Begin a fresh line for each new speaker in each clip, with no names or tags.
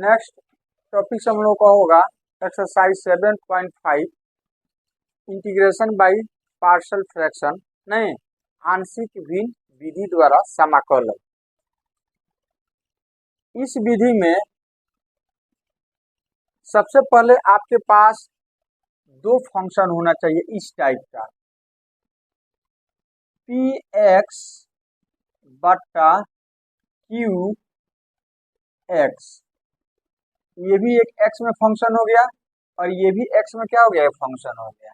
Next topic हम लोग का होगा exercise 7.5 integration by partial fraction नहीं आंशिक भिन्न विधि द्वारा समाकलन। इस विधि में सबसे पहले आपके पास दो फंक्शन होना चाहिए इस टाइप का, पी एक्स बट्टा क्यू एक्स। ये भी एक एक्स में फंक्शन हो गया और ये भी एक्स में क्या हो गया, फंक्शन हो गया।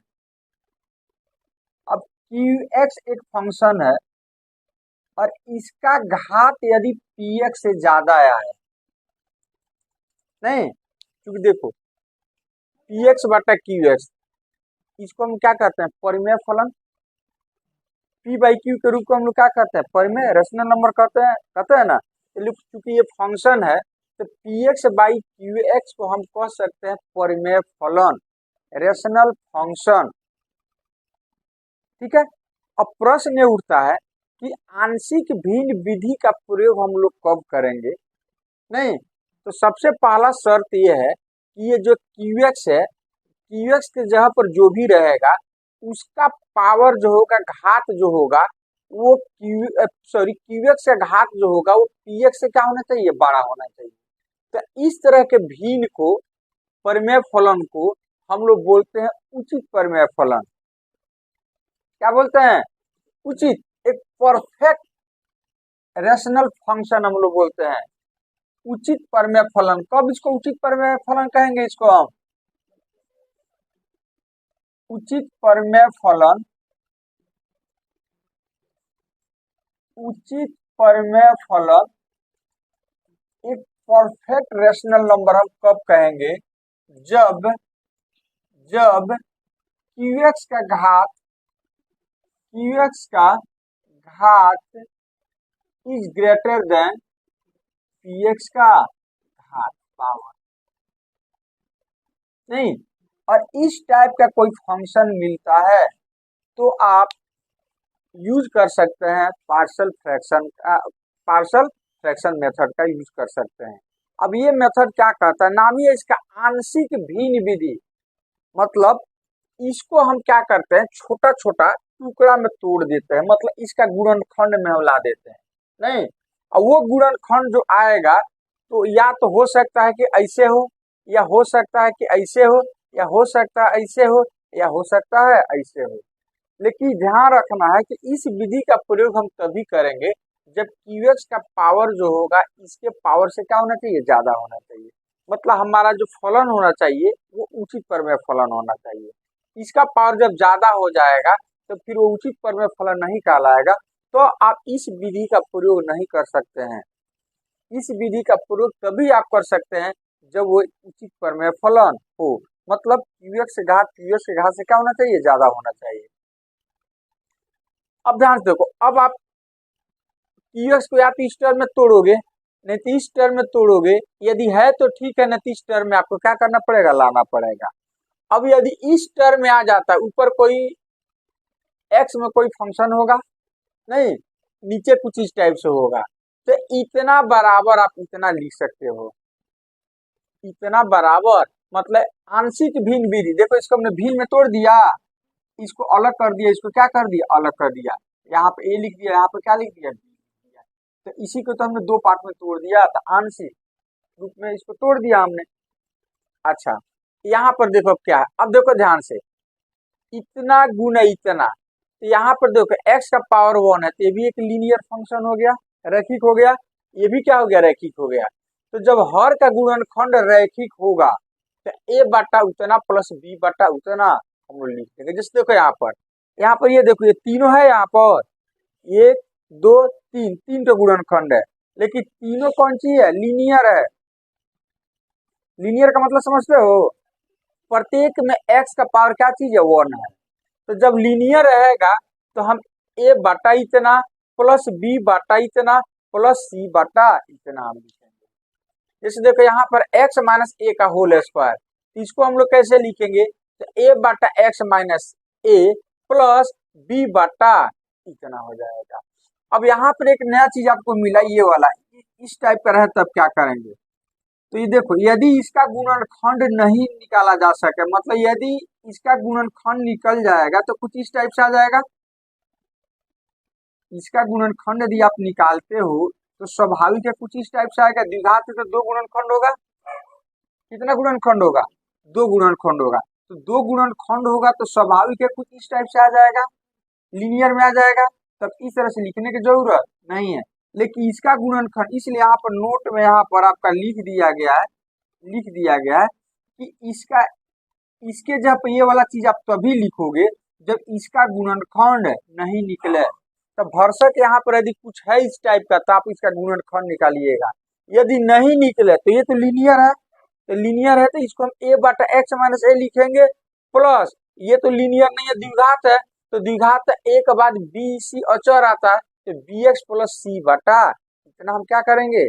अब क्यू एक्स एक फंक्शन है और इसका घात यदि पी एक्स से ज्यादा आया है, नहीं क्योंकि देखो पी एक्स बटा क्यू एक्स, इसको हम क्या कहते हैं, परिमेय फलन। पी बाई क्यू के रूप को हम लोग क्या कहते हैं, परिमेय रेशनल नंबर कहते हैं ना। क्योंकि ये फंक्शन है तो P x by Q x को हम कह सकते हैं परिमेय फलन, रेशनल फंक्शन। ठीक है। अब प्रश्न ये उठता है कि आंशिक भिन्न विधि का प्रयोग हम लोग कब करेंगे। नहीं तो सबसे पहला शर्त ये है कि ये जो क्यू एक्स है, क्यू एक्स के जगह पर जो भी रहेगा उसका पावर जो होगा, घात जो होगा वो क्यू एक्स का घात जो होगा वो पी एक्स से क्या होना चाहिए, बड़ा होना चाहिए। तो इस तरह के भिन्न को, परिमेय फलन को हम लोग बोलते हैं उचित परिमेय फलन। क्या बोलते हैं, उचित, एक परफेक्ट रेशनल फंक्शन हम लोग बोलते हैं उचित परिमेय फलन। कब इसको उचित परिमेय फलन कहेंगे, इसको हम उचित परिमेय फलन, उचित परिमेय फलन एक परफेक्ट रेशनल नंबर हम कब कहेंगे, जब क्यू एक्स का घात is greater than P x का घात पावर। नहीं, और इस टाइप का कोई फंक्शन मिलता है तो आप यूज कर सकते हैं पार्शियल फ्रैक्शन मेथड का यूज कर सकते हैं। अब ये मेथड क्या कहता है, नाम ही है इसका आंशिक भिन्न विधि। मतलब इसको हम क्या करते हैं, छोटा छोटा टुकड़ा में तोड़ देते हैं, मतलब इसका गुणनखंड में हम ला देते हैं। नहीं, और वो गुणनखंड जो आएगा तो या तो हो सकता है कि ऐसे हो, या हो सकता है कि ऐसे हो, या हो सकता है ऐसे हो, या हो सकता है ऐसे हो। लेकिन ध्यान रखना है कि इस विधि का प्रयोग हम तभी करेंगे जब क्यू एक्स का पावर जो होगा इसके पावर से क्या होना चाहिए, ज्यादा होना चाहिए। मतलब हमारा जो फलन होना चाहिए वो उचित परिमेय फलन होना चाहिए। इसका पावर जब ज्यादा हो जाएगा तो फिर वो उचित परिमेय फलन नहीं कहलाएगा। तो आप इस विधि का प्रयोग नहीं कर सकते हैं। इस विधि का प्रयोग तभी आप कर सकते हैं जब वो उचित परिमेय फलन हो, मतलब क्यू एक्स के घात से क्या होना चाहिए, ज्यादा होना चाहिए। अब ध्यान से देखो, अब आप क्यू एक्स को या तो इस टर्म में तोड़ोगे, नहीं तो इस टर्म में तोड़ोगे। यदि है तो ठीक है, नहीं तो इस टर्म में आपको क्या करना पड़ेगा, लाना पड़ेगा। अब यदि इस टर्म में आ जाता है, ऊपर कोई एक्स में कोई फंक्शन होगा, नहीं नीचे कुछ इस टाइप से होगा, तो इतना बराबर आप इतना लिख सकते हो। इतना बराबर मतलब आंशिक भिन्न विधि। देखो इसको हमने भिन्न में तोड़ दिया, इसको अलग कर दिया, इसको क्या कर दिया, अलग कर दिया। यहाँ पे ए लिख दिया, यहाँ पे क्या लिख दिया, बी लिख दिया। तो इसी को तो हमने दो पार्ट में तोड़ दिया, तो आंशिक रूप में इसको तोड़ दिया हमने। अच्छा, यहाँ पर देखो क्या है, अब देखो ध्यान से, इतना गुना इतना, तो यहाँ पर देखो x का पावर 1 है, तो ये भी एक लीनियर फंक्शन हो गया, रैखिक हो गया। ये भी क्या हो गया, रैखिक हो गया। तो जब हर का गुणनखंड रैखिक होगा तो a बटा उतना प्लस b बटा उतना हम लोग लिख देंगे। जैसे देखो यहाँ पर ये देखो, ये तीनों है, यहाँ पर 1 2 3, तीन तो गुणनखंड है, लेकिन तीनों कौन सी है, लीनियर है। लीनियर का मतलब समझते हो, प्रत्येक में x का पावर क्या चीज है, 1 है। तो जब लीनियर रहेगा तो हम a बटा इतना प्लस b बटा इतना प्लस c बटा इतना हम लिखेंगे। जैसे देखो यहाँ पर x माइनस a का होल स्क्वायर, इसको हम लोग कैसे लिखेंगे, तो a बटा x minus a plus b बटा इतना हो जाएगा। अब यहाँ पर एक नया चीज आपको मिला, ये वाला, इस टाइप का रहे तब क्या करेंगे, तो ये देखो, यदि इसका गुणनखंड नहीं निकाला जा सके, मतलब यदि इसका गुणनखंड निकल जाएगा तो कुछ इस टाइप से आ जाएगा। इसका गुणनखंड यदि आप निकालते हो तो स्वाभाविक है कुछ इस टाइप से आएगा। द्विघात है तो दो गुणनखंड होगा। कितना गुणनखंड होगा? दो गुणनखंड होगा। तो दो गुणनखंड होगा तो स्वाभाविक है कुछ इस टाइप से आ जाएगा, लीनियर में आ जाएगा। तब इस तरह से लिखने की जरूरत नहीं है। लेकिन इसका गुणनखंड, इसलिए यहाँ पर नोट में यहाँ पर आपका लिख दिया गया है कि इसका, इसके जब ये वाला चीज आप तभी लिखोगे जब इसका गुणनखंड नहीं निकले। तो भरसक यहाँ पर यदि कुछ है इस टाइप का तो आप इसका गुणनखंड निकालिएगा। यदि नहीं निकले तो ये तो लीनियर है, तो इसको हम a बटा x माइनस ए लिखेंगे प्लस, ये तो लीनियर नहीं है, द्विघात है, तो द्विघात a के बाद b c अचर आता है तो bx प्लस c बटा, इतना हम क्या करेंगे,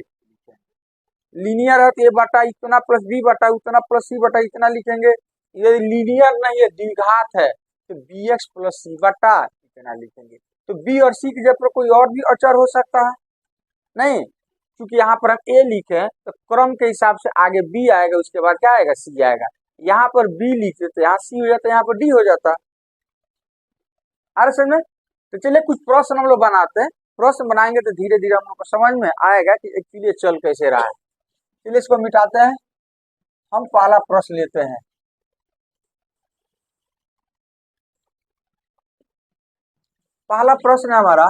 लीनियर है तो a बटा इतना प्लस b बटा उतना प्लस c बटा इतना लिखेंगे। यदि लीनियर नहीं है, द्विघात है, तो bx प्लस c बटा इतना लिखेंगे। तो b और c की जगह पर कोई और भी अचर हो सकता है नहीं, क्योंकि यहाँ पर हम a लिखे तो क्रम के हिसाब से आगे b आएगा, उसके बाद क्या आएगा, c आएगा। यहाँ पर b लिखे तो यहाँ c हो जाता है, यहाँ पर d हो जाता है। अरे समझ में? तो चलिए कुछ प्रश्न हम लोग बनाते हैं। प्रश्न बनाएंगे तो धीरे धीरे हम लोग को समझ में आएगा कि एक्चुअली चल कैसे रहा है। चलिए इसको मिटाते हैं। हम पहला प्रश्न लेते हैं। पहला प्रश्न है हमारा,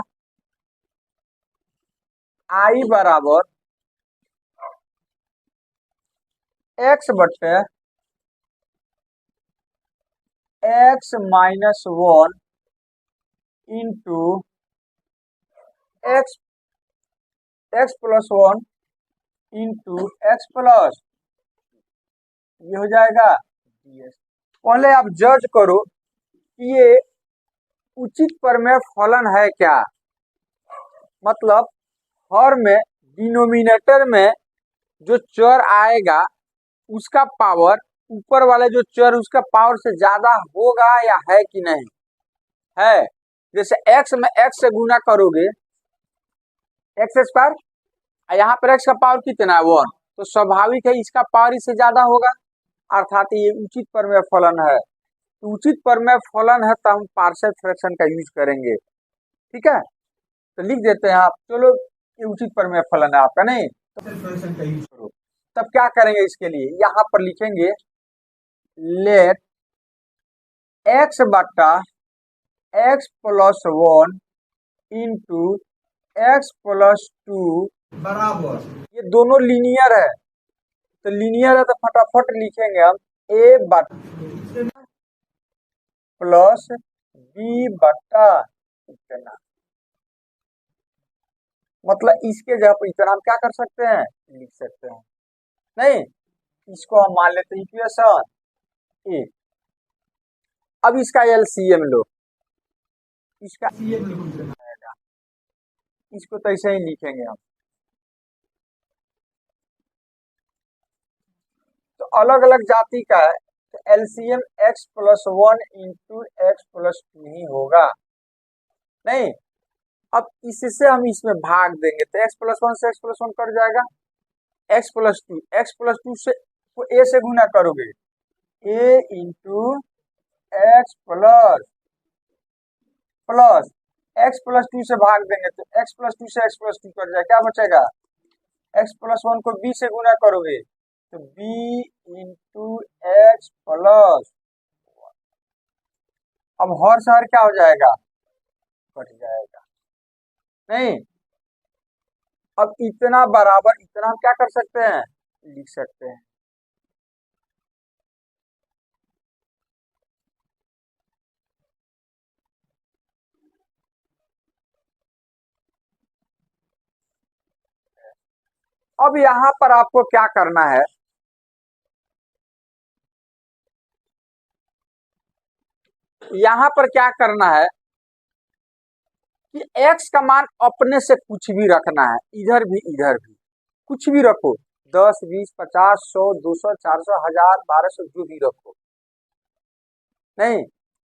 i बराबर x बटे x minus 1 into x plus 1 into x plus, ये हो जाएगा ds। पहले आप जज करो कि ये उचित प्रमेय फलन है क्या। मतलब हर में डिनोमिनेटर में जो चर आएगा उसका पावर, ऊपर वाले जो चर उसका पावर से ज्यादा होगा या है कि नहीं है। जैसे x में x से गुना करोगे एक्स स्क्वायर, यहाँ पर x का पावर कितना है, 1, तो स्वाभाविक है इसका पावर इससे ज्यादा होगा, अर्थात ये उचित प्रमेय फलन है। तो उचित प्रमेय फलन है तो हम पार्शियल फ्रैक्शन का यूज करेंगे। ठीक है, तो लिख देते हैं आप, चलो ये उचित प्रमेय फलन है आपका, नहीं तो फ्रैक्शन का यूज करो। तब क्या करेंगे, इसके लिए यहाँ पर लिखेंगे लेट x बटा x plus 1 into x plus 2 बराबर, ये दोनों लीनियर है, तो लीनियर है तो फटाफट लिखेंगे हम a बटा प्लस b बटा इतना। मतलब इसके जगह पर इतना हम क्या कर सकते हैं, लिख सकते हैं। नहीं, इसको हम मान लेते हैं इक्वेशन ए। अब इसका एलसीएम लो, इसका इसको तो ऐसे ही लिखेंगे हम। तो अलग अलग जाति का है तो LCM x plus 1 into x plus 2 ही होगा। नहीं, अब इससे हम इसमें भाग देंगे तो x प्लस 1 से x प्लस 1 कट जाएगा, x प्लस 2 से को a से गुना करोगे, a into x plus x plus 2 से भाग देंगे तो x प्लस 2 से x प्लस 2 कट जाएगा, क्या बचेगा, x प्लस 1 को b से गुना करोगे तो b इंटू एक्स प्लस, अब हर शहर क्या हो जाएगा, कट जाएगा। नहीं, अब इतना बराबर इतना हम क्या कर सकते हैं, लिख सकते हैं। अब यहां पर आपको क्या करना है, यहां पर क्या करना है कि x का मान अपने से कुछ भी रखना है, इधर भी कुछ भी रखो, 10 20 50 100 200 400 1000 1200 जो भी रखो। नहीं,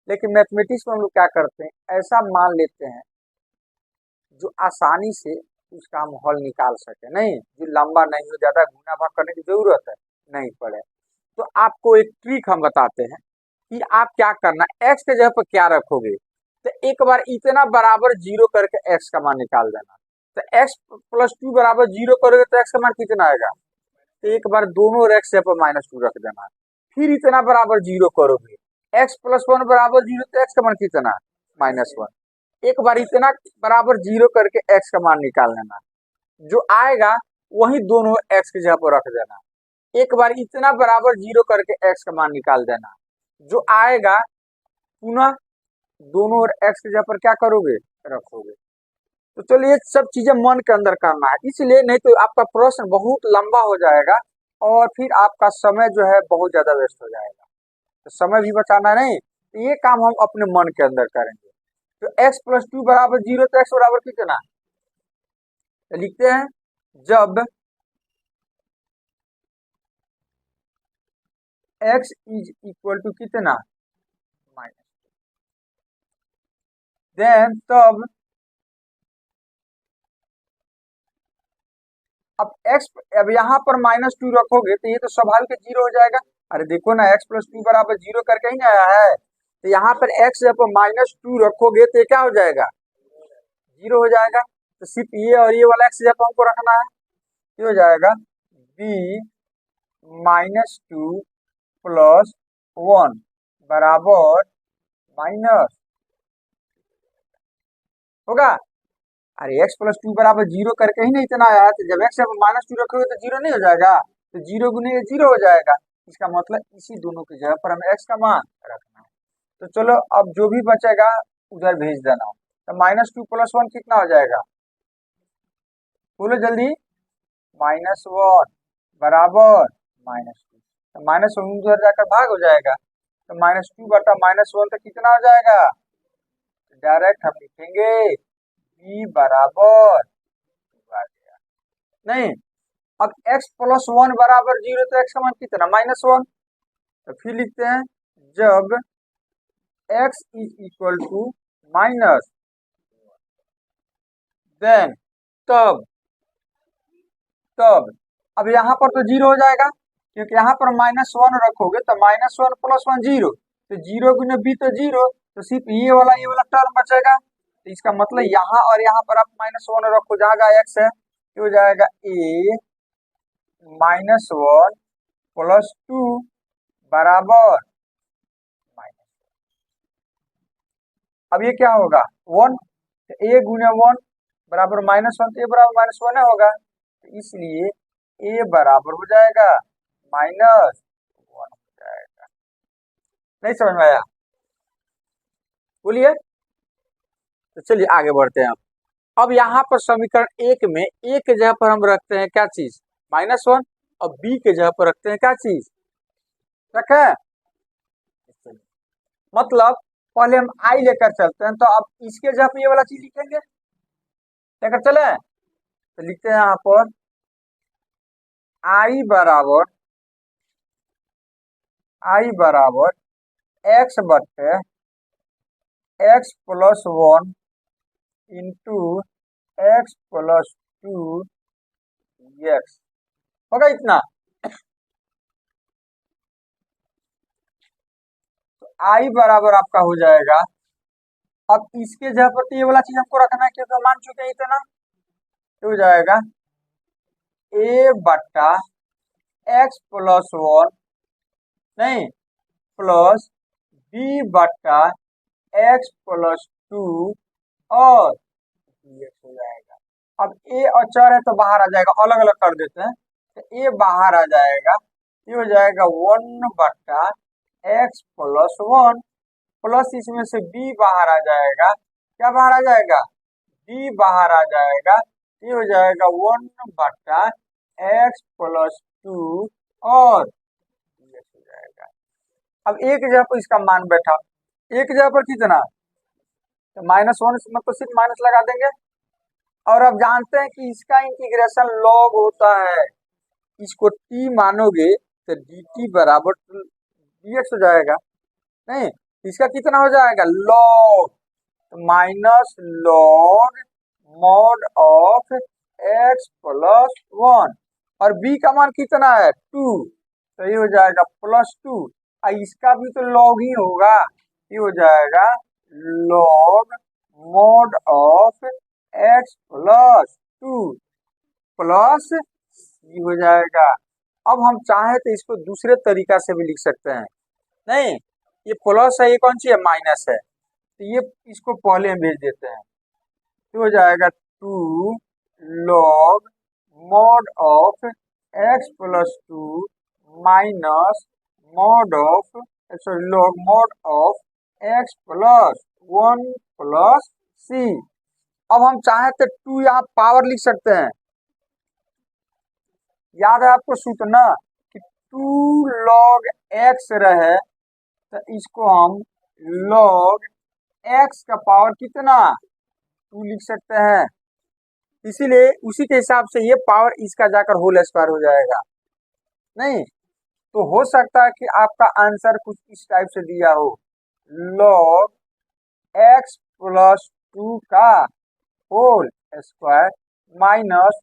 लेकिन मैथमेटिक्स में हम लोग क्या करते हैं, ऐसा मान लेते हैं जो आसानी से उसका हम हल निकाल सके, नहीं जो लंबा नहीं हो, ज्यादा गुना भाग करने की जरूरत है नहीं पड़े। तो आपको एक ट्रिक हम बताते हैं कि आप क्या करना, एक्स के जगह पर क्या रखोगे, तो एक बार इतना बराबर जीरो करके एक्स का मान निकाल देना। तो एक्स प्लस टू बराबर जीरो करोगे तो एक्स का मान कितना आएगा, तो एक बार दोनों और एक्स पर माइनस टू रख देना। फिर इतना बराबर जीरो करोगे, एक्स प्लस वन बराबर जीरो, तो एक्स का मान कितना, माइनस वन। एक बार इतना बराबर जीरो करके एक्स का मान निकाल लेना, जो आएगा वही दोनों एक्स की जगह पर रख देना। एक बार इतना बराबर जीरो करके एक्स का मान निकाल देना, जो आएगा पुनः दोनों और एक्स की जगह पर क्या करोगे, रखोगे। तो चलिए सब चीजें मन के अंदर करना है, इसलिए नहीं तो आपका प्रश्न बहुत लंबा हो जाएगा और फिर आपका समय जो है बहुत ज्यादा वेस्ट हो जाएगा। तो समय भी बचाना नहीं, तो ये काम हम अपने मन के अंदर करेंगे। तो एक्स प्लस टू बराबर जीरो, तो एक्स बराबर कितना, तो लिखते हैं जब एक्स इज इक्वल टू कितना, माइनस, देन तब अब एक्स, अब यहाँ पर माइनस टू रखोगे तो ये तो स्वाभाविक जीरो हो जाएगा। अरे देखो ना, एक्स प्लस टू बराबर जीरो करके ही ना आया है, तो यहाँ पर एक्स जब माइनस टू रखोगे तो ये क्या हो जाएगा, जीरो हो जाएगा। तो सिर्फ ये और ये वाला एक्स जब हमको रखना है, ये हो जाएगा b minus two plus one बराबर माइनस होगा। अरे एक्स प्लस टू बराबर जीरो करके ही नहीं इतना आया है, तो जब एक्स माइनस टू रखोगे तो जीरो नहीं हो जाएगा, तो जीरो गुने जीरो हो जाएगा। इसका मतलब इसी दोनों की जगह पर हमें एक्स का मान रखना है। तो चलो अब जो भी बचेगा उधर भेज देना। तो माइनस टू प्लस वन कितना हो जाएगा, बोलो जल्दी, माइनस वन बराबर माइनस टू। तो माइनस वन उधर जाकर भाग हो जाएगा, तो माइनस टू बटा माइनस वन तो कितना हो जाएगा, डायरेक्ट हम लिखेंगे बी बराबर, नहीं अब x प्लस वन बराबर जीरो, तो x का मान कितना, माइनस वन। तो फिर लिखते हैं जब x is equal to minus, then तब तब अब यहाँ पर तो जीरो हो जाएगा, क्योंकि यहाँ पर माइनस वन रखोगे तो minus one plus one zero, तो जीरो गुने बी तो जीरो, तो सिर्फ ये वाला टर्म बचेगा। तो इसका मतलब यहाँ और यहाँ पर आप माइनस वन रखो, जहाँ एक्स है, तो हो जाएगा ए माइनस वन प्लस टू बराबर माइनस, अब ये क्या होगा वन, तो ए गुने वन बराबर माइनस वन, तो ए बराबर माइनस वन होगा, तो इसलिए ए बराबर हो जाएगा माइनस वन हो जाएगा। नहीं समझ में आया, बोलिए। तो चलिए आगे बढ़ते हैं। अब यहाँ पर समीकरण एक में ए के जगह पर हम रखते हैं क्या चीज, माइनस वन, और बी के जगह पर रखते हैं क्या चीज, रखे, मतलब पहले हम आई लेकर चलते हैं, तो अब इसके जगह पर ये वाला चीज लिखेंगे, लेकर चले। तो लिखते हैं यहाँ पर आई बराबर एक्स बटे x plus one into x plus to x, होगा इतना। तो आई बराबर आपका हो जाएगा, अब इसके जगह पर तो ये वाला चीज हमको रखना है क्योंकि हम मान चुके हैं इतना, तो हो जाएगा ए बट्टा एक्स प्लस वन, नहीं प्लस बी बट्टा एक्स प्लस टू और dx हो जाएगा। अब ए और चर है तो बाहर आ जाएगा, अलग अलग कर देते हैं, तो ए बाहर आ जाएगा, ये हो जाएगा वन बट्टा एक्स प्लस वन, प्लस इसमें से बी बाहर आ जाएगा, क्या बाहर आ जाएगा, बी बाहर आ जाएगा, ये हो जाएगा वन बट्टा एक्स प्लस टू और dx हो जाएगा। अब एक जगह पर इसका मान बैठा, एक जगह पर कितना, तो माइनस वन मतलब सिर्फ माइनस लगा देंगे, और अब जानते हैं कि इसका इंटीग्रेशन लॉग होता है, इसको t मानोगे तो dt बराबर dx हो जाएगा, नहीं इसका कितना हो जाएगा लॉग, तो minus log mod of x plus one, और बी का मान कितना है 2, तो ये हो जाएगा +2, इसका भी तो लॉग ही होगा, ये हो जाएगा log mod of x plus 2 plus ये हो जाएगा। अब हम चाहे तो इसको दूसरे तरीका से भी लिख सकते हैं, नहीं ये प्लस है, ये कौन सी है माइनस है, तो ये इसको पहले हम भेज देते हैं, तो हो जाएगा 2 log mod of x plus 2 minus mod of sorry log mod of x plus 1 plus C. अब हम चाहे तो 2 यहाँ पावर लिख सकते हैं, याद है आपको सूत्र ना कि 2 लॉग एक्स रहे तो इसको हम लॉग एक्स का पावर कितना 2 लिख सकते हैं, इसीलिए उसी के हिसाब से ये पावर इसका जाकर होल स्क्वायर हो जाएगा। नहीं तो हो सकता है कि आपका आंसर कुछ इस टाइप से दिया हो, लॉग एक्स प्लस 2 का whole square minus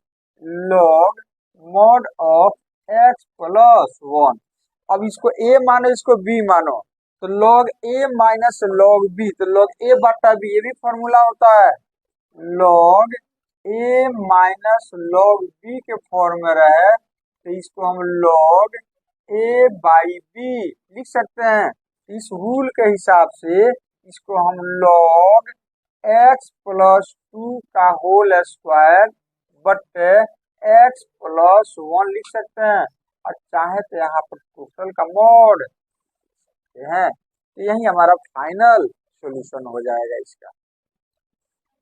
log mod of x plus 1। अब इसको a मानो इसको b मानो, तो log a minus log b, तो लॉग a बटा b, ये भी फॉर्मूला होता है, log a minus log b के फॉर्म में रहे तो इसको हम लॉग a बाई b लिख सकते हैं। इस रूल के हिसाब से इसको हम लॉग x प्लस 2 का होल स्क्वायर बटे x प्लस 1 लिख सकते हैं, और चाहे तो यहाँ पर टोटल का मॉड है, तो यही हमारा फाइनल सॉल्यूशन हो जाएगा इसका।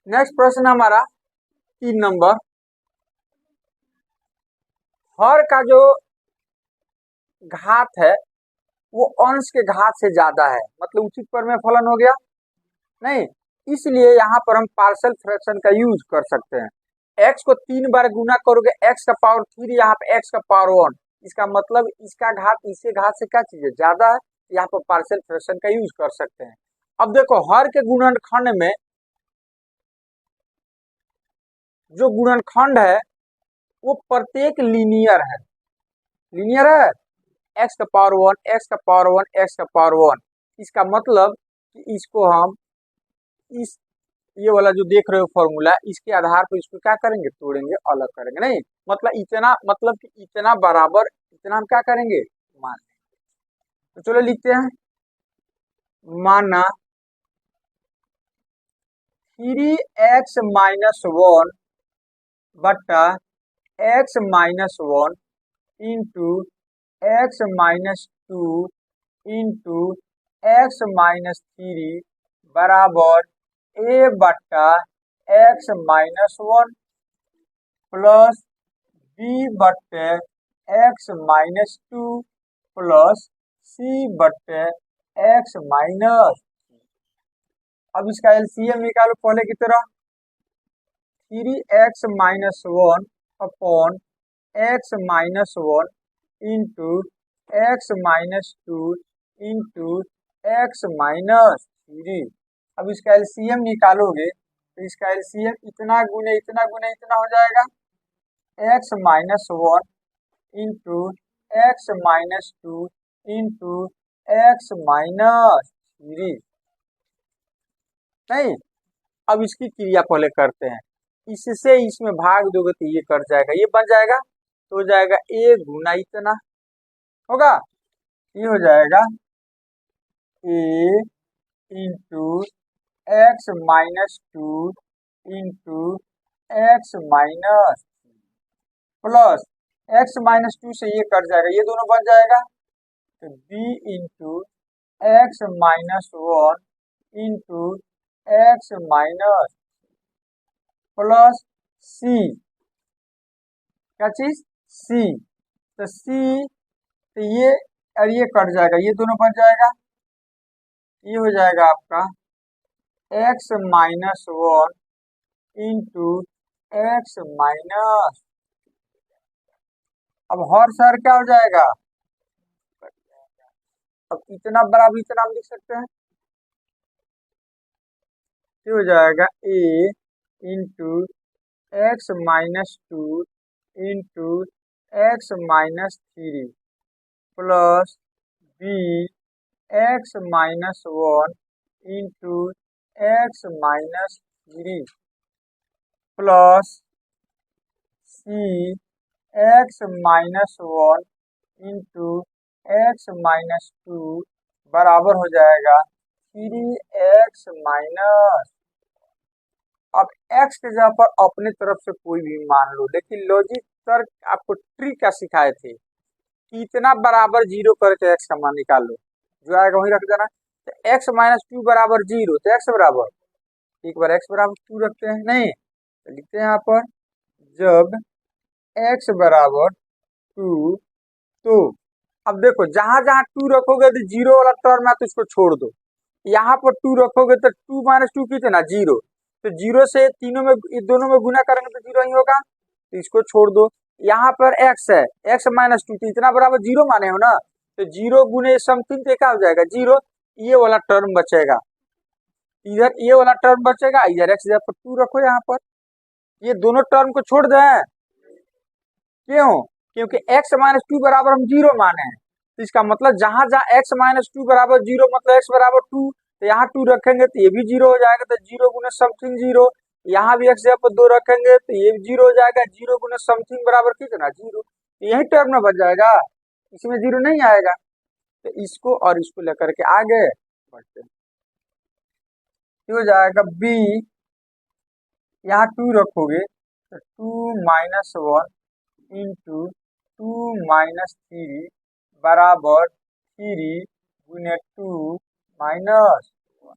नेक्स्ट प्रश्न हमारा 3 नंबर, हर का जो घात है वो अंश के घात से ज्यादा है, मतलब उचित पर में फलन हो गया, नहीं इसलिए यहाँ पर हम पार्शियल फ्रैक्शन का यूज कर सकते हैं। x को 3 बार गुना करोगे x का पावर 3, यहाँ पे x का पावर 1, इसका मतलब इसका घात इसके घात से क्या चीज है ज्यादा है, यहाँ पर पार्शियल फ्रैक्शन का यूज कर सकते हैं। अब देखो हर के गुणनखंड में जो गुणनखंड है वो प्रत्येक लीनियर है, लीनियर है, x का पावर 1 x का पावर 1 x का पावर 1, इसका मतलब कि इसको हम इस ये वाला जो देख रहे हो फॉर्मूला, इसके आधार पर इसको क्या करेंगे तोड़ेंगे, अलग करेंगे, नहीं मतलब इतना, मतलब कि इतना बराबर इतना हम क्या करेंगे मान, तो चलो लिखते हैं, माना 3x माइनस 1 बटा x minus 1 into x minus 2 into x minus 3 बराबर a बटा x माइनस 1 प्लस b बटे x माइनस 2 प्लस c बटे x माइनस। अब इसका एलसीएम निकालो पहले की तरह, 3x minus 1 upon x minus 1 into x minus 2 into x minus 3। अब इसका एलसीएम निकालोगे तो इसका एलसीएम इतना गुने इतना गुने इतना हो जाएगा, x minus 1 into x minus 2 into x minus 3। नहीं अब इसकी क्रिया पहले करते हैं, इससे इसमें भाग दोगे तो ये कट जाएगा, ये बन जाएगा, तो हो जाएगा a गुना इतना होगा, ये हो जाएगा a into x minus 2 into x minus plus x minus 2 से ये कट जाएगा, ये दोनों बन जाएगा, तो b into x minus 1 into x minus plus c, क्या चीज c, तो c, तो ये और ये कट जाएगा, ये दोनों बन जाएगा, ये हो जाएगा आपका x minus 1 into x minus, अब हर शहर क्या हो जाएगा, अब इतना बराबर इतना हम लिख सकते हैं, ये हो जाएगा a into x minus two into x minus three plus b x minus one into x minus three plus c x minus one into x minus two बराबर हो जाएगा थ्री एक्स माइनस। अब एक्स के जगह पर अपने तरफ से कोई भी मान लो, लेकिन लॉजिक तर्क आपको ट्रिक क्या सिखाए थे, कितना बराबर जीरो करके एक्स का मान निकाल लो, जो आएगा वही रख देना। तो एक्स माइनस टू बराबर जीरो, तो एक्स बराबर, एक बार एक्स बराबर टू रखते हैं, नहीं तो लिखते हैं यहाँ पर जब एक्स बराबर टू, तो अब देखो जहां जहां टू रखोगे तो जीरो वाला टर्म है तो इसको छोड़ दो, यहाँ पर टू रखोगे तो टू माइनस टू कितना जीरो, तो जीरो से तीनों में दोनों में गुना करेंगे तो जीरो ही होगा, तो इसको छोड़ दो। यहाँ पर एक्स है, एक्स माइनस टू, तो इतना बराबर जीरो माने हो ना, तो जीरो गुने समथिंग तो क्या हो जाएगा जीरो, ये वाला टर्म बचेगा, इधर ये वाला टर्म बचेगा, इधर एक्स जगह पर टू रखो, यहाँ पर ये दोनों टर्म को छोड़ दें, क्यों, क्योंकि एक्स माइनस टू बराबर हम जीरो माने हैं, तो इसका मतलब जहां जहां एक्स माइनस टू बराबर जीरो मतलब एक्स बराबर टू, तो यहाँ टू रखेंगे तो ये भी जीरो हो जाएगा, तो जीरो गुने समथिंग जीरो, यहाँ भी एक्स जगह पर दो रखेंगे तो ये जीरो हो जाएगा, जीरो गुने समथिंग बराबर कितना जीरो, तो यही टर्म में बच जाएगा, इसमें जीरो नहीं आएगा, तो इसको और इसको लेकर के आगे बढ़ते हैं, हो जाएगा बी, यहाँ टू रखोगे तो two minus one into two minus three बराबर थ्री गुने टू माइनस वन,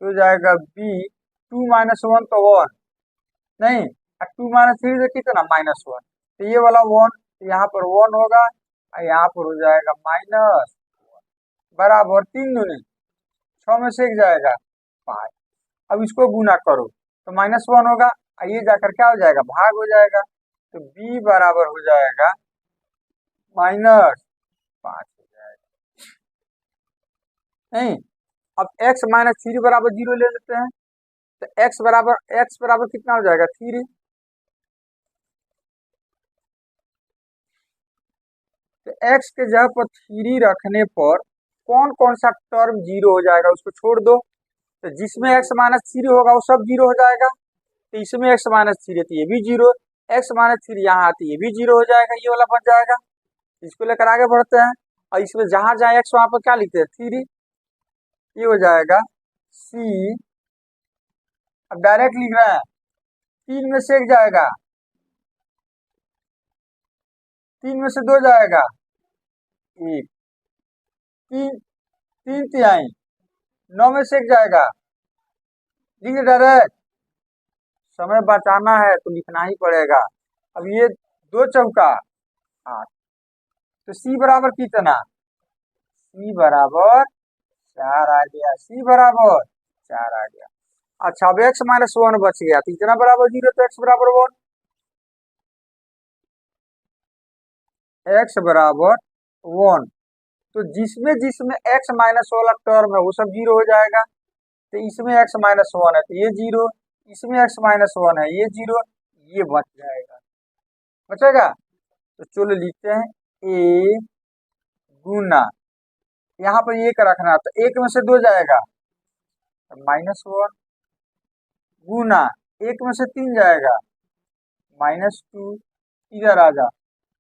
तो जाएगा बी टू माइनस वन तो वन नहीं, टू माइनस थ्री से कितना माइनस वन, तो ये वाला वन, तो यहाँ पर वन होगा और यहाँ पर हो जाएगा माइनस बराबर तीन दूनी छः में से एक जाएगा पाँच, अब इसको गुना करो तो माइनस वन होगा, ये जाकर क्या हो जाएगा भाग हो जाएगा, तो b बराबर हो जाएगा माइनस पाँच हो जाएगा, नहीं। अब x माइनस थ्री बराबर जीरो ले लेते हैं, तो x बराबर कितना हो जाएगा थ्री, तो x के जगह पर थ्री रखने पर कौन कौन सा टर्म जीरो हो जाएगा उसको छोड़ दो, तो जिसमें x माइनस थ्री होगा वो सब जीरो हो जाएगा, तो इसमें x माइनस थ्री है तो ये भी जीरो, x माइनस थ्री यहाँ आती है ये भी जीरो हो जाएगा, ये वाला बच जाएगा, इसको लेकर आगे बढ़ते हैं, और इसमें जहां जहां एक्स वहां पर क्या लिखते हैं थ्री, ये हो जाएगा सी, अब डायरेक्ट लिख रहे हैं तीन में से एक जाएगा, तीन में से दो जाएगा एक, तीन तीन तिहाई, नौ में से एक जाएगा, लिख डायरेक्ट, समय बचाना है तो लिखना ही पड़ेगा, अब ये दो चौका आठ, तो सी बराबर कितना, सी बराबर चार आ गया, सी बराबर चार आ गया। अच्छा अब एक्स माइनस वन बच गया, तो इतना बराबर जीरो, तो एक्स बराबर वन, एक्स बराबर वन, तो जिसमें जिसमें एक्स माइनस वाला टर्म है वो सब जीरो हो जाएगा, तो इसमें एक्स माइनस वन है तो ये जीरो, इसमें एक्स माइनस वन है ये जीरो, ये बच जाएगा, बचेगा, तो चलो लिखते हैं ए गुना, यहाँ पर एक रखना, तो एक में से दो जाएगा माइनस वन, गुना एक में से तीन जाएगा माइनस टू, इधर आ जा,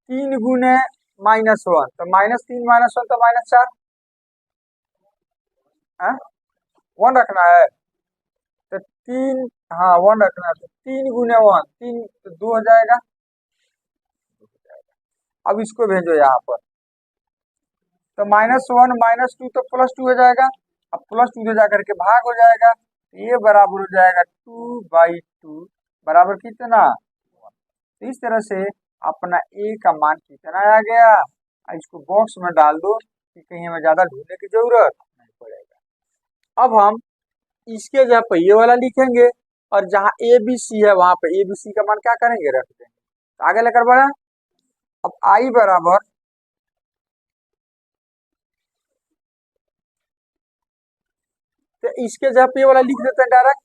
तीन गुने माइनस वन, तो माइनस तीन माइनस वन तो माइनस चार, वन रखना है, तो तीन, हाँ वन रखना है, तो तीन गुने वन तीन, तो दो हो जाएगा, अब इसको भेजो यहाँ पर, तो माइनस वन माइनस टू तो प्लस टू हो जाएगा, अब प्लस टू से जाकर के भाग हो जाएगा, ये बराबर हो जाएगा टू बाई टू बराबर कितना, तो इस तरह से अपना ए का मान कितना आ गया, इसको बॉक्स में डाल दो कि कहीं हमें ज्यादा ढूंढने की जरूरत नहीं पड़ेगा। अब हम इसके जगह पर ये वाला लिखेंगे और जहां ए बी सी है वहां पर ए बी सी का मान क्या करेंगे रख देंगे, तो आगे लेकर बढ़े, अब आई बराबर तो इसके जगह पे ये वाला लिख देते हैं डायरेक्ट,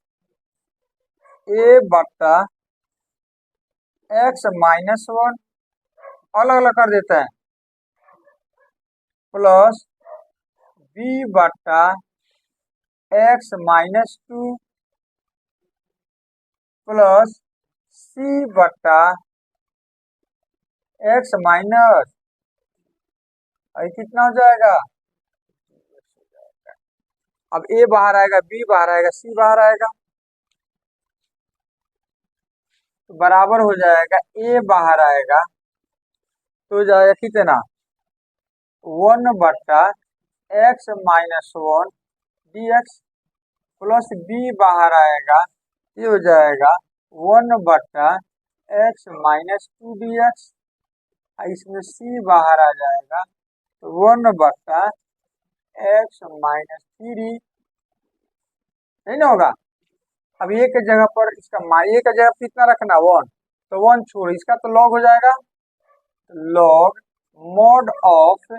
ए बट्टा एक्स माइनस वन अलग अलग कर देते हैं प्लस बी बट्टा एक्स माइनस टू प्लस सी बट्टा एक्स माइनस, कितना हो जाएगा। अब ए बाहर आएगा, बी बाहर आएगा, सी बाहर आएगा, तो बराबर हो जाएगा ए बाहर आएगा तो हो जाएगा कितना 1 बट्टा x minus one d x plus B बाहर आएगा, ये हो जाएगा 1 बट्टा x minus two d x, इसमें सी बाहर आ जाएगा तो 1 बट्टा एक्स माइनस थ्री, नहीं ना होगा। अब ये के जगह पर इसका ये का जगह कितना रखना 1, तो 1 छोड़ इसका तो log हो जाएगा, log mod of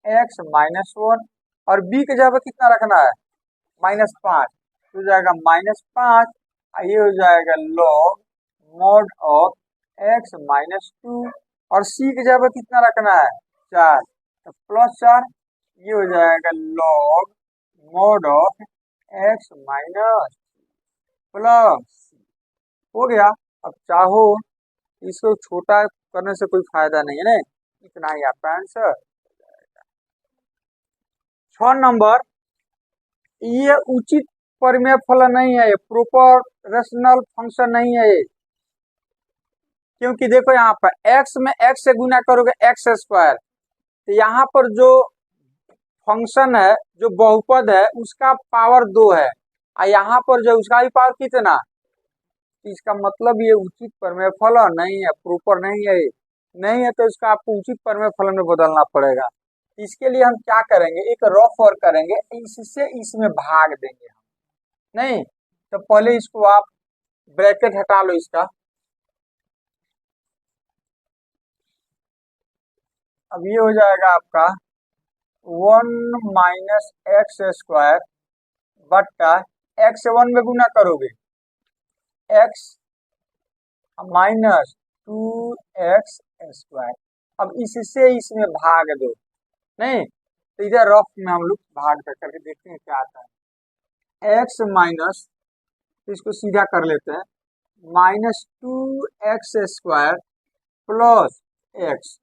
x minus one, और b के जगह पर कितना रखना है -5, तो हो जाएगा -5, ये हो जाएगा log mod of x minus to, और c के जगह पर कितना रखना है 4, तो +4, ये हो जाएगा log mod of x minus plus, हो गया। अब चाहो इसको छोटा करने से कोई फायदा नहीं है ना, इतना ही आपका आंसर। 6 नंबर, ये उचित परिमेय फलन नहीं है, प्रोपोर्शनल फंक्शन नहीं है ये, क्योंकि देखो यहाँ पर x में x से गुना करोगे एक्स स्क्वायर, तो यहाँ पर जो फंक्शन है जो बहुपद है उसका पावर 2 है, और यहाँ पर जो उसका भी पावर कितना, इसका मतलब ये उचित परिमेय फलन नहीं है, प्रॉपर नहीं है, नहीं है तो इसका आपको उचित परिमेय फलन में बदलना पड़ेगा। इसके लिए हम क्या करेंगे, एक रफ वर्क करेंगे, इससे इसमें भाग देंगे हम, नहीं तो पहले इसको आप ब्रैकेट हटा लो इसका, अब ये हो जाएगा आपका 1 माइनस एक्स स्क्वायर बट्टा एक्स से 1 में गुना करोगे एक्स माइनस 2x स्क्वायर, अब इससे इसमें भाग दो, नहीं तो इधर रफ में हम लोग भाग करके देखते हैं क्या आता है। x माइनस, तो इसको सीधा कर लेते हैं, -2x स्क्वायर प्लस एक्स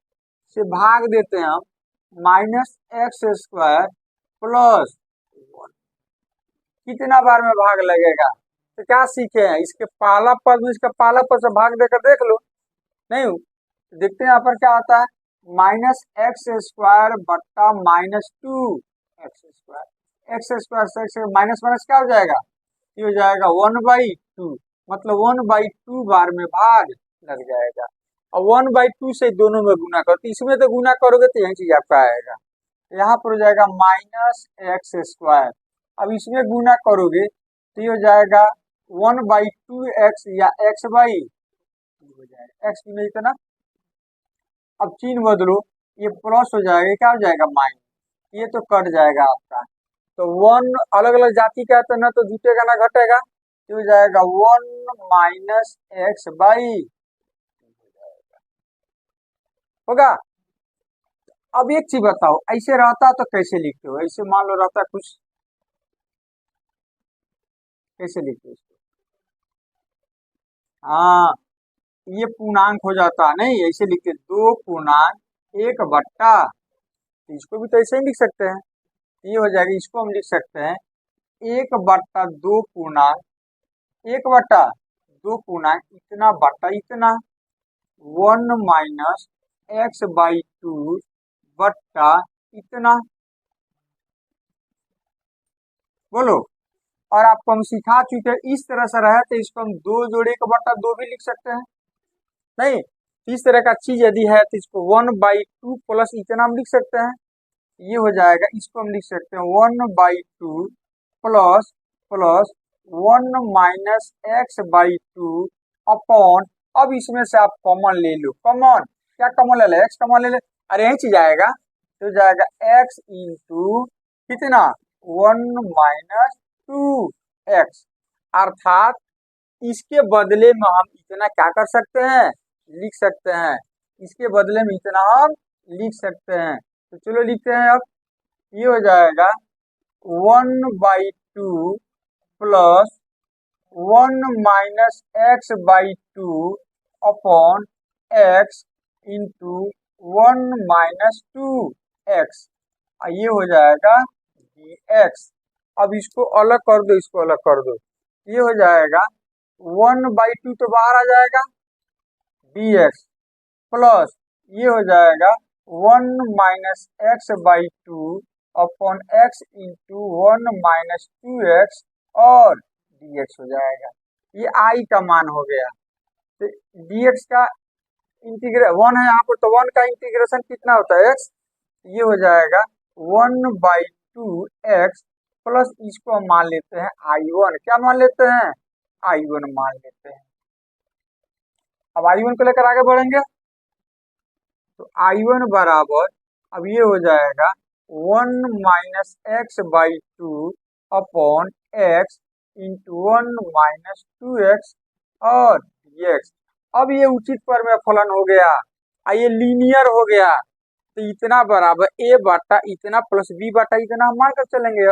से भाग देते हैं हम -x स्क्वायर प्लस 1, कितना बार में भाग लगेगा, तो क्या सीखे हैं, इसके पहला पद में इसका पहला पद से भाग देकर देख लो, नहीं देखते हैं यहाँ पर क्या आता है, -x स्क्वायर बट्टा -2x स्क्वायर, एक्स स्क्वायर से एक्स माइनस माइनस क्या हो जाएगा, ये हो जाएगा 1/2, मतलब 1/2 बार में भाग लग जाएगा, और 1/2 से दोनों में गुना करो, तो इसमें तो गुना करोगे तो यही चीज आपका आएगा, यहाँ पर हो जाएगा -x स्क्वायर, अब इसमें गुना करोगे तो ये हो जाएगा 1/2x या x बाई हो जाएगा, x भी नहीं था ना, अब चिन्ह बदलो, ये प्लस हो जाएगा, क्या हो जाएगा माइनस, ये तो कट जाएगा आपका, तो 1 अलग अलग जाति का है तो ना तो जुटेगा ना घटेगा, तो हो जाएगा 1 - x बाई होगा। अब एक चीज बताओ, ऐसे रहता तो कैसे लिखते हो, ऐसे मान लो रहता कुछ, कैसे लिखते हो इसको, हाँ ये पूर्णांक हो जाता है, नहीं ऐसे लिखते 2.1 तो इसको भी तो ऐसे ही लिख सकते हैं, ये हो जाएगा, इसको हम लिख सकते हैं 1/2 इतना बट्टा इतना 1 - x/2 बट्टा इतना, बोलो। और आपको हम सिखा चुके हैं इस तरह से रहे तो इसको हम 2 जोड़े का बट्टा 2 भी लिख सकते हैं, नहीं इस तरह का चीज यदि है तो इसको 1/2 प्लस इतना हम लिख सकते हैं, ये हो जाएगा, इसको हम लिख सकते हैं 1/2 प्लस प्लस 1 - x/2 अपॉन, अब इसमें से आप कॉमन ले लो, कॉमन क्या कॉमन ले ले, x कॉमन ले ले, अरे यही चीज आएगा, तो जाएगा x इंटू कितना 1 - 2x, अर्थात इसके बदले में हम इतना क्या कर सकते हैं लिख सकते हैं, इसके बदले में इतना हम लिख सकते हैं। तो चलो लिखते हैं। अब ये हो जाएगा 1/2 plus 1 - x/2 upon x into 1 - 2x, ये हो जाएगा dx। अब इसको अलग कर दो, इसको अलग कर दो, ये हो जाएगा 1/2 तो बाहर आ जाएगा dx प्लस ये हो जाएगा 1 - x/2 upon x into 1 - 2x और dx हो जाएगा। ये i का मान हो गया। तो dx का इंटीग्रेशन 1 है यहाँ पर, तो 1 का इंटीग्रेशन कितना होता है x, ये हो जाएगा 1/2x प्लस इसको हम मान लेते हैं i1। क्या मान लेते हैं? i1 मान लेते हैं। अब i1 को लेकर आगे बढ़ेंगे, तो i1 बराबर, अब ये हो जाएगा 1 - x/2 upon x into 1 - 2x और dx। अब ये उचित परिमेय फलन हो गया, ये लीनियर हो गया। तो इतना बराबर a बटा इतना प्लस b बटा इतना हम मान कर चलेंगे।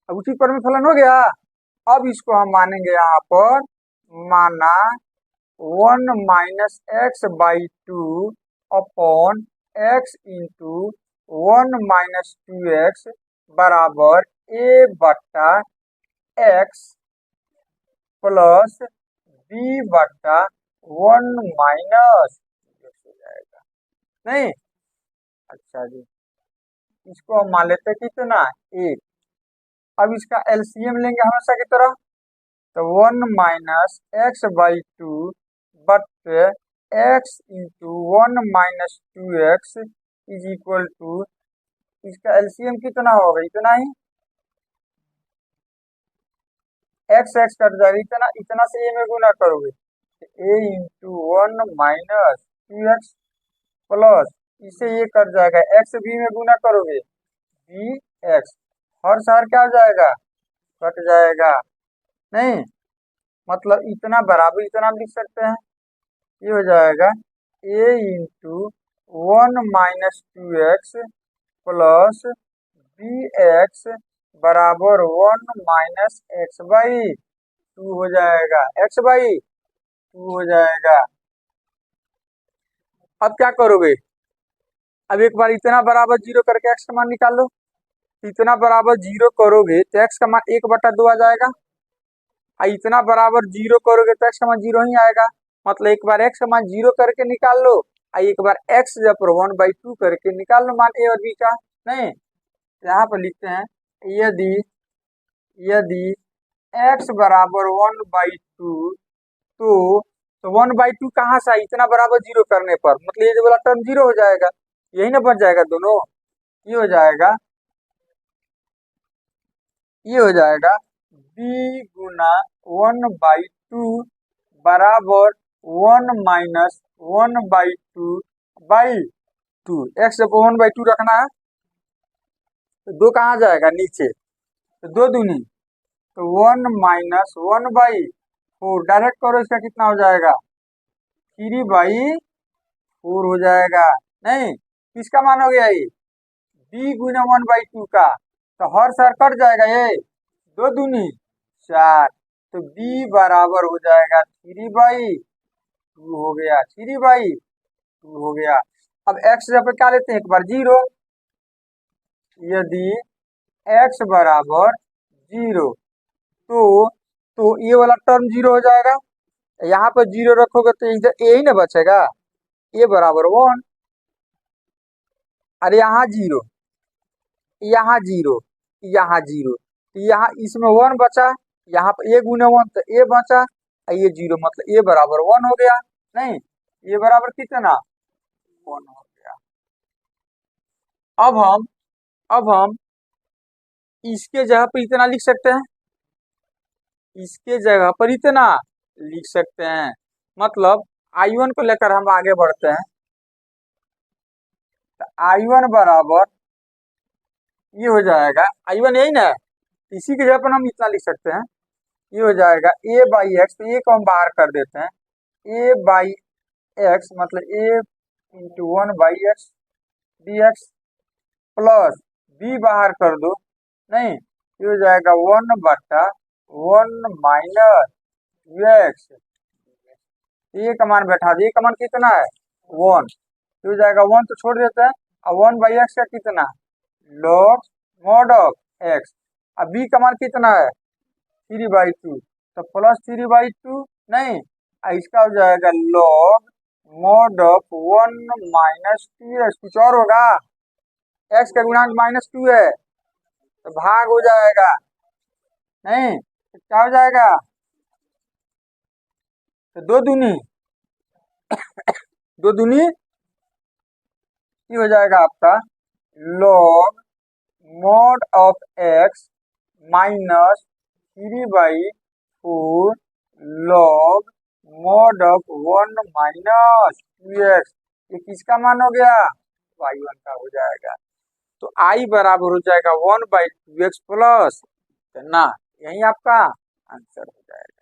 अब उचित परिमेय फलन हो गया। अब इसको हम मानेंगे यहाँ पर, माना 1 - x/2 upon x into 1 - 2x बराबर a बटा x प्लस b बटा 1 - हो जाएगा नहीं। अच्छा जी, इसको हम मान लेते हैं कितना, 1। अब इसका एलसीएम लेंगे हमेशा की तरह, तो 1 - x/2 बटे x into 1 - 2x is equal to, इसका एलसीएम कितना होगा, इतना ही, x x कट जाएगा, इतना इतना से a में गुना करोगे, a इंटू 1 - 2x प्लस इसे ये कट जाएगा, x b में गुना करोगे bx, हर सार क्या हो जाएगा, कट जाएगा नहीं। मतलब इतना बराबर इतना हम लिख सकते हैं, ये हो जाएगा a into 1 - 2x plus bx बराबर 1 - x/2 हो जाएगा, x/2 हो जाएगा। अब क्या करोगे, अब एक बार इतना बराबर 0 करके x का मान निकाल लो। इतना बराबर 0 करोगे तो x का मान 1/2 आ जाएगा, और इतना बराबर 0 करोगे तो x का मान 0 ही आएगा। मतलब एक बार x का मान 0 करके निकाल लो, और एक बार x जब 1/2 करके निकाल लो मान a और b का नहीं। यहाँ पर लिखते हैं, यदि यदि x बराबर 1/2 तो 1/2 कहाँ से आई, इतना बराबर 0 करने पर, मतलब ये जो वाला टर्म 0 हो जाएगा, यही ना बच जाएगा दोनों। ये हो जाएगा, ये हो जाएगा b गुना 1/2 बराबर 1 - 1/2 x जब 1/2 रखना है तो 2 कहाँ जाएगा नीचे, तो 2 दूनी, तो 1 - 1/4 डायरेक्ट करो, इसका कितना हो जाएगा 3/4 हो जाएगा नहीं। किसका मान हो गया ये, b गुना 1/2 का, तो हर सार कट जाएगा, ये 2 दूनी 4, तो b बराबर हो जाएगा 3/2 हो गया, 3/2 हो गया। अब x जब क्या लेते हैं, एक बार 0, यदि x बराबर 0 तो ये वाला टर्म 0 हो जाएगा, यहाँ पर 0 रखोगे तो इधर a ही ना बचेगा, a बराबर 1, अरे यहाँ 0, यहाँ 0, यहाँ 0, यहाँ इसमें 1 बचा, यहाँ पर a गुना 1 तो a बचा, ये 0, मतलब a बराबर 1 हो गया नहीं। ये बराबर कितना 1 हो गया। अब हम इसके जगह पर इतना लिख सकते हैं, इसके जगह पर इतना लिख सकते हैं। मतलब I1 को लेकर हम आगे बढ़ते हैं, तो I1 बराबर ये हो जाएगा, I1 यही ना, इसी के जगह पर हम इतना लिख सकते हैं, ये हो जाएगा a/x, तो ये को हम बाहर कर देते हैं, a/x एक्स मतलब A into 1/x dx plus B बाहर कर दो, नहीं ये हो जाएगा 1/1 माइनस एक्स, ये का मान बैठा दिए, का मान कितना है 1, तो हो जाएगा 1 तो छोड़ देते हैं, अब 1/x का कितना log mod ऑफ एक्स, अब बी का मान कितना है 3/2, तो प्लस 3/2 नहीं, इसका हो जाएगा log mod of 1 minus 2x, कुछ और होगा, x का गुणांक -2 है तो भाग हो जाएगा, नहीं तो क्या हो जाएगा, तो दो दूनी ये हो जाएगा आपका log mod of x minus 3/4 log mod of 1 minus 2x, ये किसका मान हो गया y1 का हो जाएगा, तो i बराबर हो जाएगा 1/2x प्लस ना, यही आपका आंसर हो जाएगा।